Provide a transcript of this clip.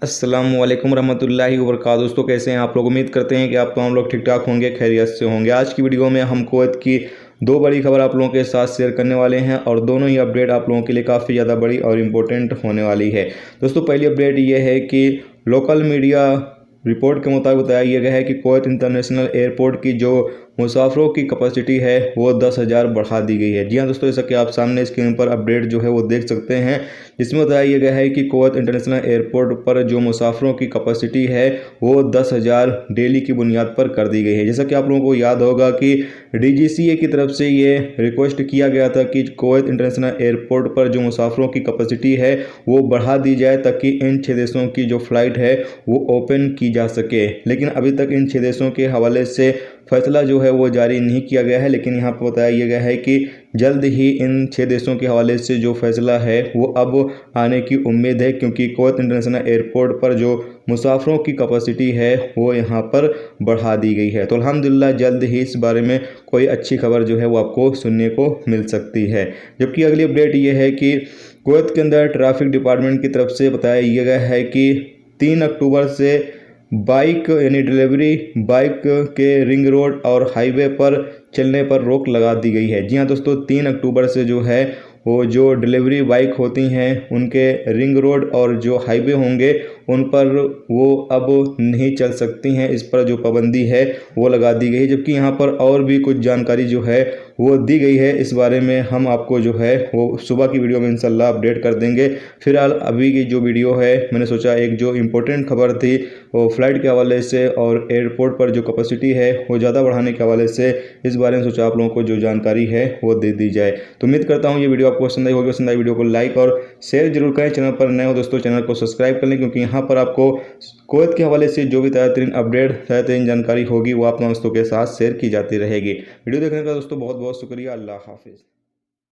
अस्सलाम वालेकुम रहमतुल्लाहि व बरकातहू। दोस्तों कैसे हैं आप लोग। उम्मीद करते हैं कि आप तमाम लोग ठीक ठाक होंगे, खैरियत से होंगे। आज की वीडियो में हम कुवैत की दो बड़ी खबर आप लोगों के साथ शेयर करने वाले हैं और दोनों ही अपडेट आप लोगों के लिए काफ़ी ज़्यादा बड़ी और इम्पोर्टेंट होने वाली है। दोस्तों पहली अपडेट ये है कि लोकल मीडिया रिपोर्ट के मुताबिक बताया गया है कि कुवैत इंटरनेशनल एयरपोर्ट की जो मुसाफिरों की कैपेसिटी है वो 10,000 बढ़ा दी गई है। जी हाँ दोस्तों, जैसा कि आप सामने स्क्रीन पर अपडेट जो है वो देख सकते हैं, जिसमें बताया गया है कि कुवैत इंटरनेशनल एयरपोर्ट पर जो मुसाफिरों की कैपेसिटी है वो 10,000 डेली की बुनियाद पर कर दी गई है। जैसा कि आप लोगों को याद होगा कि DGCA की तरफ से ये रिक्वेस्ट किया गया था कि कुवैत इंटरनेशनल एयरपोर्ट पर जो मुसाफिरों की कैपेसिटी है वो बढ़ा दी जाए ताकि इन 6 देशों की जो फ़्लाइट है वो ओपन की जा सके। लेकिन अभी तक इन 6 देशों के हवाले से फैसला जो है वो जारी नहीं किया गया है, लेकिन यहाँ पर बताया गया है कि जल्द ही इन 6 देशों के हवाले से जो फैसला है वो अब आने की उम्मीद है, क्योंकि कुवैत इंटरनेशनल एयरपोर्ट पर जो मुसाफिरों की कैपेसिटी है वो यहाँ पर बढ़ा दी गई है। तो अल्हम्दुलिल्लाह जल्द ही इस बारे में कोई अच्छी खबर जो है वो आपको सुनने को मिल सकती है। जबकि अगली अपडेट ये है कि कुवैत के अंदर ट्रैफिक डिपार्टमेंट की तरफ से बताया गया है कि 3 अक्टूबर से बाइक यानी डिलीवरी बाइक के रिंग रोड और हाईवे पर चलने पर रोक लगा दी गई है। जी हाँ दोस्तों, 3 अक्टूबर से जो है वो जो डिलीवरी बाइक होती हैं उनके रिंग रोड और जो हाईवे होंगे उन पर वो अब नहीं चल सकती हैं। इस पर जो पाबंदी है वो लगा दी गई है। जबकि यहाँ पर और भी कुछ जानकारी जो है वो दी गई है। इस बारे में हम आपको जो है वो सुबह की वीडियो में इंशाल्लाह अपडेट कर देंगे। फिलहाल अभी की जो वीडियो है मैंने सोचा एक जो इम्पोर्टेंट खबर थी वो फ्लाइट के हवाले से और एयरपोर्ट पर जो कैपेसिटी है वो ज़्यादा बढ़ाने के हवाले से इस बारे में सोचा आप लोगों को जो जानकारी है वो दे दी जाए। तो उम्मीद करता हूँ ये वीडियो आपको पसंद आई होगी। पसंद आई वीडियो को लाइक और शेयर जरूर करें। चैनल पर नए हो दोस्तों चैनल को सब्सक्राइब कर लें, क्योंकि यहाँ पर आपको कुवैत के हवाले से जो भी ताज़ा तरीन अपडेट ताज़ा तरीन जानकारी होगी वो आप दोस्तों के साथ शेयर की जाती रहेगी। वीडियो देखने का दोस्तों बहुत बहुत शुक्रिया। अल्लाह हाफिज़।